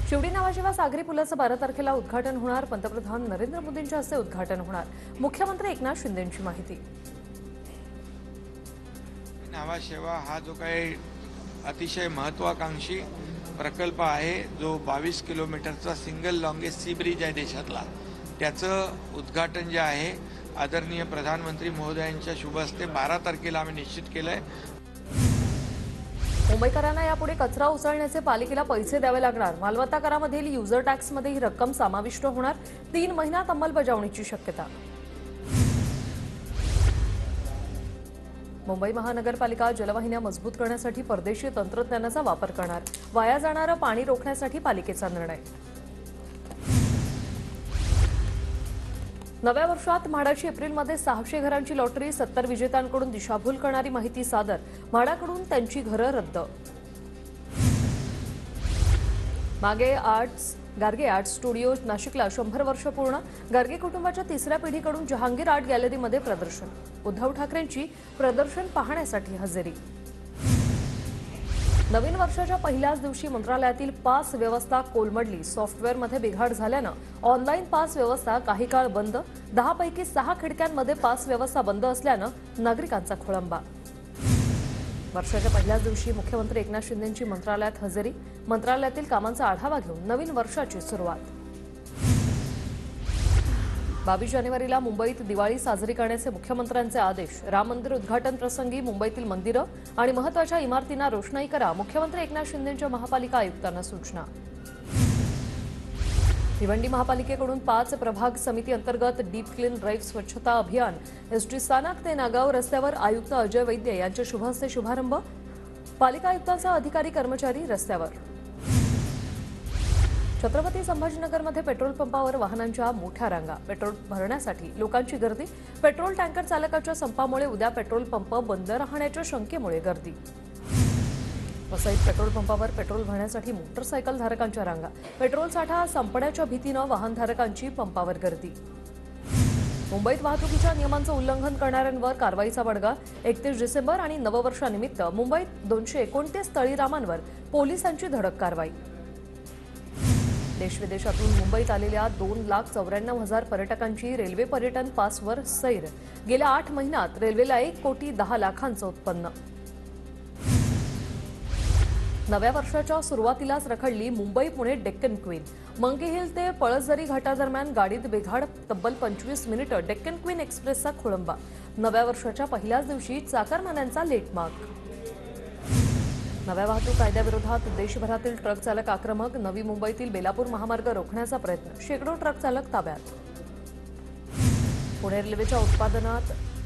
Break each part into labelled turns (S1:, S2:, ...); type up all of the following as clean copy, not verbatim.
S1: शिवडी नावाशिवा सागरी पुलाचं 12 तारखेला उद्घाटन होणार। पंतप्रधान नरेंद्र मोदींच्या हस्ते उद्घाटन होणार। मुख्यमंत्री एकनाथ शिंदेंची माहिती।
S2: नावाशिवा हा जो काही अतिशय महत्त्वाकांक्षी प्रकल्प आहे, जो 22 किलोमीटरचा सिंगल लॉन्गेस्ट सी ब्रिज आहे देशातला, त्याचं उद्घाटन जे आहे आदरणीय प्रधानमंत्री महोदयांच्या शुभ हस्ते 12 तारखेला आम्ही निश्चित केलंय।
S1: मुंबईकरांना यापुढे कचरा उचलण्याचे पालिकेला पैसे द्यावे लागणार। मालमत्ता करामधील युजर टॅक्समध्ये ही रक्कम समाविष्ट होणार। 3 महिन्यात अंमलबजावणीची शक्यता। मुंबई महानगरपालिका जलवाहिन्या मजबूत करण्यासाठी परदेशी तंत्रज्ञानाचा वापर करणार। वाया जाणारं पाणी रोखण्यासाठी पालिकेचा निर्णय। नव्या वर्षात म्हाडाची एप्रिलमध्ये 600 घरांची लॉटरी। 70 विजेत्यांकडून दिशाभूल करणारी माहिती सादर। म्हाडाकडून त्यांची घरं रद्द। गार्गे आर्ट स्टुडिओ नाशिकला 100 वर्ष पूर्ण। गार्गे कुटुंबाच्या तिसऱ्या पिढीकडून जहांगीर आर्ट गॅलरीमध्ये प्रदर्शन। उद्धव ठाकरेंची प्रदर्शन पाहण्यासाठी हजेरी। नवीन वर्षाच्या पहिल्याच दिवशी मंत्रालयातील पास व्यवस्था कोलमडली। सॉफ्टवेअरमध्ये बिघाड झाल्यानं ऑनलाईन पास व्यवस्था काही काळ बंद। 10 पैकी 6 खिडक्यांमध्ये पास व्यवस्था बंद असल्यानं नागरिकांचा खोळंबा। वर्षाच्या पहिल्याच दिवशी मुख्यमंत्री एकनाथ शिंदेंची मंत्रालयात हजेरी। मंत्रालयातील कामांचा आढावा घेऊन नवीन वर्षाची सुरुवात। 22 जानेवारीला मुंबईत दिवाळी साजरी करण्याचे मुख्यमंत्र्यांचे आदेश। राम मंदिर उद्घाटन प्रसंगी मुंबईतील मंदिरं आणि महत्त्वाच्या इमारतींना रोषणाई करा। मुख्यमंत्री एकनाथ शिंदेंच्या महापालिका आयुक्तांना सूचना। भिवंडी महापालिकेकडून 5 प्रभाग समिती अंतर्गत डीप क्लीन ड्राईव्ह स्वच्छता अभियान। एसटी स्थानक ते नागाव रस्त्यावर आयुक्त अजय वैद्य यांच्या शुभ हस्ते शुभारंभ। पालिका आयुक्तांचा अधिकारी कर्मचारी रस्त्यावर। छत्रपती संभाजीनगरमध्ये पेट्रोल पंपावर वाहनांच्या मोठ्या रांगा। पेट्रोल भरण्यासाठी लोकांची गर्दी। पेट्रोल टँकर चालकाच्या संपामुळे उद्या पेट्रोल पंप बंद राहण्याच्या शंकेमुळे गर्दी। वसईत पेट्रोल पंपावर पेट्रोल भरण्यासाठी मोटरसायकल धारकांच्या रांगा। पेट्रोल साठा संपण्याच्या भीतीनं वाहनधारकांची पंपावर गर्दी। मुंबईत वाहतुकीच्या नियमांचं उल्लंघन करणाऱ्यांवर कारवाईचा बडगा। 31 डिसेंबर आणि नववर्षानिमित्त मुंबईत 229 तळीरामांवर पोलिसांची धडक कारवाई। देशविदेशातून मुंबईत आलेल्या 2,94,000 पर्यटकांची रेल्वे पर्यटन पासवर सैर। गेल्या 8 महिन्यात रेल्वेला 1,10,00,000,000चं उत्पन्न। नव्या वर्षाच्या सुरुवातीलाच रखडली Mumbai Pune Deccan queen. Monkey hill ते पळसदरी घाटादरम्यान गाडीत बिघाड। तब्बल 25 मिनिटं डेक्कन क्वीन एक्सप्रेसचा खोळंबा। नव्या वर्षाच्या पहिल्याच दिवशी चाकरमान्यांचा लेटमार्क। नव्या वाहतूक कायद्याविरोधात देशभरातील ट्रक चालक आक्रमक। नवी मुंबईतील बेलापूर महामार्ग रोखण्याचा प्रयत्न। शेकडो ट्रक चालक ताब्यात। पुणे रेल्वेच्या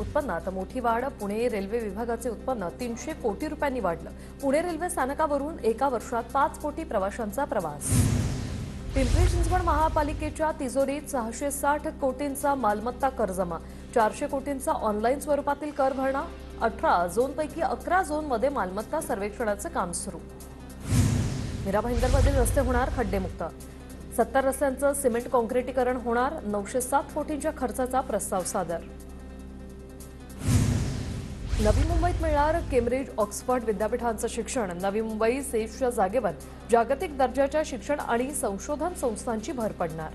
S1: उत्पन्नात मोठी वाढ। पुणे रेल्वे विभागाचे उत्पन्न 300 कोटी रुपयांनी वाढलं। पुणे रेल्वे स्थानकावरून एका वर्षात 5 कोटी प्रवाशांचा प्रवास। पिंपरी चिंचवड महापालिकेच्या तिजोरीत 660 कोटींचा मालमत्ता कर जमा। 400 कोटींचा ऑनलाईन स्वरूपातील कर भरणा। 18 झोनपैकी 11 झोनमध्ये मालमत्ता सर्वेक्षणाचं काम सुरू। मीरा भाईंदरमधील रस्ते होणार खड्डेमुक्त। 70 रस्त्यांचं सिमेंट काँक्रिटीकरण होणार। 907 कोटींच्या खर्चाचा प्रस्ताव सादर। नवी मुंबईत मिळणार केम्ब्रिज ऑक्सफर्ड विद्यापीठांचं शिक्षण। नवी मुंबई सेफच्या जागेवर जागतिक दर्जाच्या शिक्षण आणि संशोधन संस्थांची भर पडणार।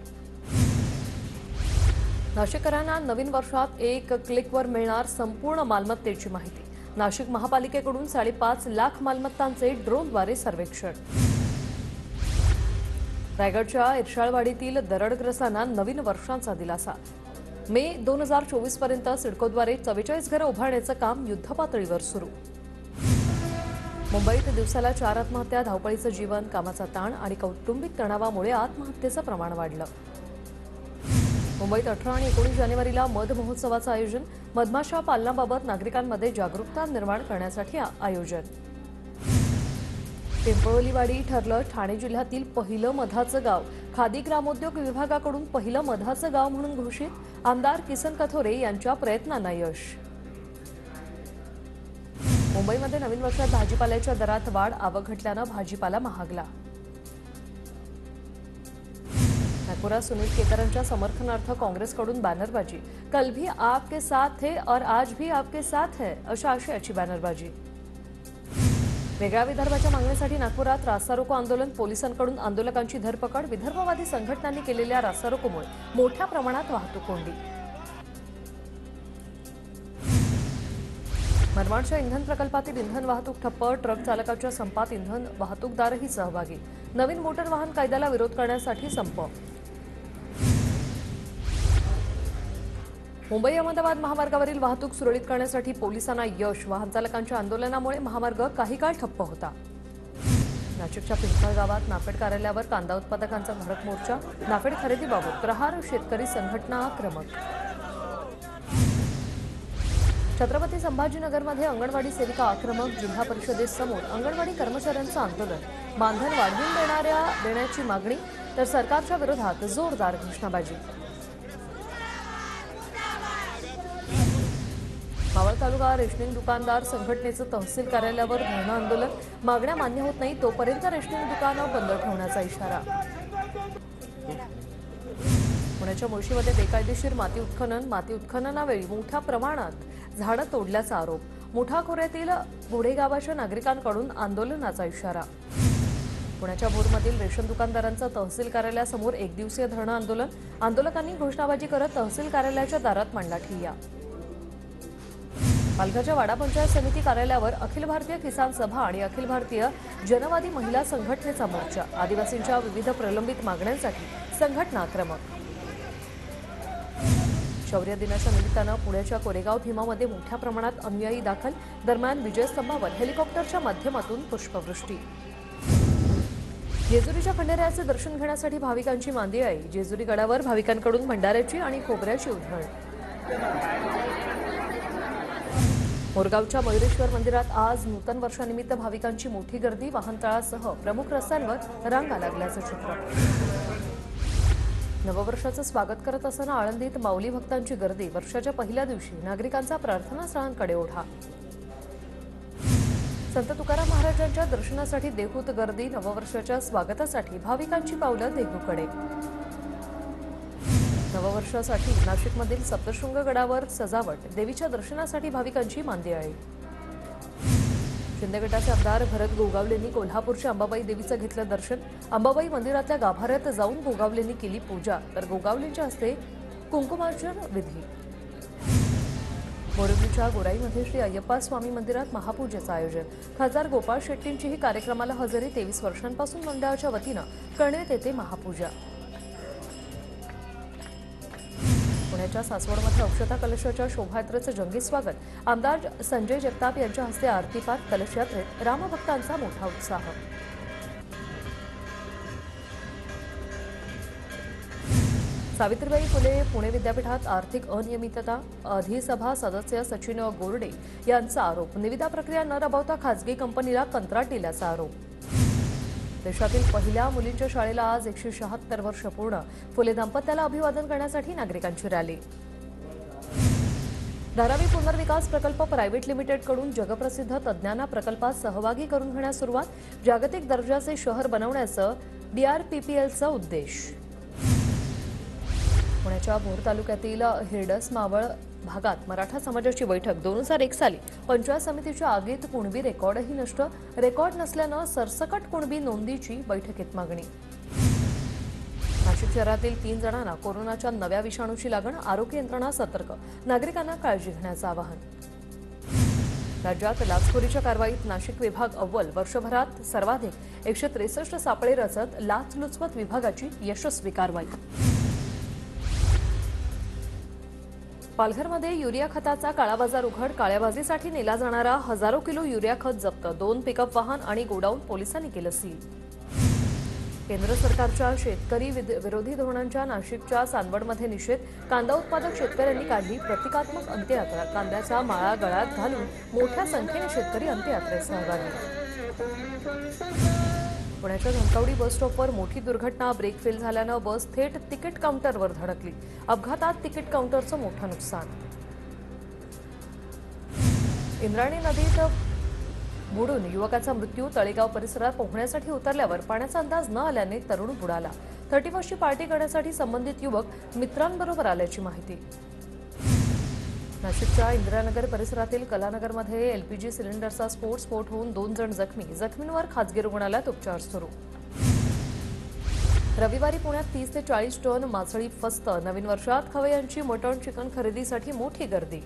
S1: नाशिककरांना नवीन वर्षात 1 क्लिकवर मिळणार संपूर्ण मालमत्तेची माहिती। नाशिक महापालिकेकडून 5.5 लाख मालमत्तांचे ड्रोनद्वारे सर्वेक्षण। रायगडच्या इर्शाळवाडीतील दरडग्रस्तांना नवीन वर्षांचा दिलासा। मे 2024 पर्यंत सिडकोद्वारे 44 घरं उभारण्याचं काम युद्धपातळीवर सुरू। मुंबईत दिवसाला 4 आत्महत्या। धावपळीचं जीवन, कामाचा ताण आणि कौटुंबिक तणावामुळे आत्महत्येचं प्रमाण वाढलं। मुंबईत 18 आणि 19 जानेवारीला मध महोत्सवाचं आयोजन। मधमाशा पालनाबाबत नागरिकांमध्ये जागरूकता निर्माण करण्यासाठी आयोजन। पिंपळोलीवाडी ठरलं ठाणे जिल्ह्यातील पहिलं मधाचं गाव। खादी ग्रामोद्योग विभागाकडून पहिलं मधाचं गाव म्हणून घोषित। आमदार किसन कथोरे यांच्या प्रयत्नांना यश। मुंबईमध्ये नवीन वर्षात भाजीपाल्याच्या दरात वाढ। आवक घटल्यानं भाजीपाला महागला। नागपुरात सुनील केतकरांच्या समर्थनार्थ काँग्रेसकडून बॅनरबाजी। कल भी आपके साथ थे और आज भी आपके साथ है अशा आशयाची बॅनरबाजी। वेगळ्या विदर्भाच्या मागणीसाठी नागपुरात रास्ता रोको आंदोलन, पोलिसांकडून आंदोलकांची धरपकड, विदर्भवादी संघटनांनी केलेल्या रास्ता रोकोमुळे मोठ्या प्रमाणात वाहतूक कोंडी. मनमाडच्या इंधन प्रकल्पातील इंधन वाहतूक ठप्प, ट्रक चालकाच्या संपात इंधन वाहतूकदारही सहभागी. नवीन मोटर वाहन कायद्याला विरोध करण्यासाठी संप. मुंबई अहमदाबाद महामार्गावरील वाहतूक सुरळीत करण्यासाठी पोलिसांना यश, वाहन चालकांच्या आंदोलनामुळे महामार्ग काही काळ ठप्प होता. नाशिकच्या पिंपळ गावात नाफेड कार्यालयावर कांदा उत्पादकांचा धडक मोर्चा, नाफेड खरेदीबाबत प्रहार, शेतकरी संघटना आक्रमक. छत्रपती संभाजीनगरमध्ये अंगणवाडी सेविका आक्रमक, जिल्हा परिषदेसमोर अंगणवाडी कर्मचाऱ्यांचं आंदोलन, मानधन वाढवून देण्याची मागणी तर सरकारच्या विरोधात जोरदार घोषणाबाजी. मावळ तालुका रेशनिंग दुकानदार संघटनेचं तहसील कार्यालयावर धरणं आंदोलन, मागण्या मान्य होत नाही तोपर्यंत रेशनिंग दुकानं बंद ठेवण्याचा इशारा. पुण्याच्या मुळशीमध्ये बेकायदेशीर माती उत्खननावेळी मोठ्या प्रमाणात झाडं तोडल्याचा आरोप, मुठा खोऱ्यातील बोढे गावाच्या नागरिकांकडून आंदोलनाचा इशारा. पुण्याच्या भोरमधील रेशन दुकानदारांचं तहसील कार्यालयासमोर एकदिवसीय धरणं आंदोलन, आंदोलकांनी घोषणाबाजी करत तहसील कार्यालयाच्या दारात मांडला ठिय्या. पालघरच्या वाडा पंचायत समिती कार्यालयावर अखिल भारतीय किसान सभा आणि अखिल भारतीय जनवादी महिला संघटनेचा मोर्चा, आदिवासींच्या विविध प्रलंबित मागण्यांसाठी संघटना आक्रमक. शौर्य दिनाच्या निमित्तानं पुण्याच्या कोरेगाव भीमामध्ये मोठ्या प्रमाणात अनुयायी दाखल, दरम्यान विजयस्तंभावर हेलिकॉप्टरच्या माध्यमातून पुष्पवृष्टी. जेजुरीच्या खंडेरायाचे दर्शन घेण्यासाठी भाविकांची मांदियाळी, जेजुरी गडावर भाविकांकडून भंडाऱ्याची आणि खोबऱ्याची उधळण. मोरगावच्या मयुरेश्वर मंदिरात आज नूतन वर्षानिमित्त भाविकांची मोठी गर्दी, वाहनतळासह प्रमुख रस्त्यांवर रांगा लागल्याचं चित्र. नववर्षाचं स्वागत करत असताना आळंदीत माऊली भक्तांची गर्दी, वर्षाच्या पहिल्या दिवशी नागरिकांचा प्रार्थनास्थळांकडे ओढा. संत तुकाराम महाराजांच्या दर्शनासाठी देहूत गर्दी, नववर्षाच्या स्वागतासाठी भाविकांची पावलं देहूकडे. नववर्षासाठी नाशिकमधील सप्तशृंग गडावर सजावट, देवीच्या दर्शनासाठी भाविकांची मांदियाळी. शिंदे गटाचे आमदार भरत गोगावलेंनी कोल्हापूरच्या अंबाबाई देवीचं घेतलं दर्शन, अंबाबाई मंदिरातल्या गाभाऱ्यात जाऊन गोगावलेंनी केली पूजा, तर गोगावलेंच्या हस्ते कुंकुमार्चन विधी. बोरिवलीच्या गोराईमध्ये श्री अय्यप्पा स्वामी मंदिरात महापूजेचं आयोजन, खासदार गोपाळ शेट्टींचीही कार्यक्रमाला हजेरी, 23 वर्षांपासून मंडळाच्या वतीनं करण्यात येते महापूजा. पुण्याच्या सासवडमध्ये अक्षता कलशाच्या शोभायात्रेचं जंगी स्वागत, आमदार संजय जगताप यांच्या हस्ते आरतीपाठ, कलशयात्रेत रामभक्तांचा मोठा उत्साह. सावित्रीबाई फुले पुणे विद्यापीठात आर्थिक अनियमितता, अधिसभा सदस्य सचिन गोरडे यांचा आरोप, निविदा प्रक्रिया न राबवता खासगी कंपनीला कंत्राट दिल्याचा आरोप. देशातील पहिल्या मुलींच्या शाळेला आज 176 वर्ष पूर्ण, फुले दाम्पत्याला अभिवादन करण्यासाठी नागरिकांची रॅली. धारावी पुनर्विकास प्रकल्प प्रायव्हेट लिमिटेडकडून जगप्रसिद्ध तज्ज्ञांना प्रकल्पात सहभागी करून घेण्यास सुरुवात, जागतिक दर्जाचे शहर बनवण्याचं DRPPLचा उद्देश. पुण्याच्या भोर तालुक्यातील हिरडस मावळ भागात मराठा समाजाची बैठक, 2001 साली पंचायत समितीच्या आगीत कुणबी रेकॉर्डही नष्ट, रेकॉर्ड नसल्यानं सरसकट कुणबी नोंदीची बैठकीत मागणी. नाशिक शहरातील 3 जणांना कोरोनाच्या नव्या विषाणूची लागण, आरोग्य यंत्रणा सतर्क, नागरिकांना काळजी घेण्याचं आवाहन. राज्यात लाचखोरीच्या कारवाईत नाशिक विभाग अव्वल, वर्षभरात सर्वाधिक 163 सापळे रचत लाचलुचपत विभागाची यशस्वी कारवाई. पालघरमध्ये युरिया खताचा काळाबाजार उघड, काळ्याबाजीसाठी नेला जाणारा हजारो किलो युरिया खत जप्त, 2 पिकअप वाहन आणि गोडाऊन पोलिसांनी केलं सील. केंद्र सरकारच्या शेतकरी विरोधी धोरणांच्या नाशिकच्या चांदवडमध्ये निषेध, कांदा उत्पादक शेतकऱ्यांनी काढली प्रतिकात्मक अंत्ययात्रा, कांद्याचा माळा गळ्यात घालून मोठ्या संख्येने शेतकरी अंत्ययात्रेत सहभागी. पुण्याच्या धनकवडी बस स्टॉपवर मोठी दुर्घटना, ब्रेक फेल झाल्यानं बस थेट तिकीट काउंटरवर धडकली, अपघातात तिकीट काउंटरचं मोठं नुकसान. इंद्रायणी नदीत बुडून युवकाचा मृत्यू, तळेगाव परिसरात पोहण्यासाठी उतरल्यावर पाण्याचा अंदाज न आल्याने तरुण बुडाला, 31ची पार्टी करण्यासाठी संबंधित युवक मित्रांबरोबर आल्याची माहिती. नाशिकच्या इंदिरानगर परिसरातील कलानगरमध्ये एलपीजी सिलेंडरचा स्फोट होऊन 2 जण जखमींवर खासगी रुग्णालयात उपचार सुरू. रविवारी पुण्यात 30 ते 40 टन मासळी फस्त. नवीन वर्षात खवय्यांची मटण चिकन खरेदीसाठी मोठी गर्दी.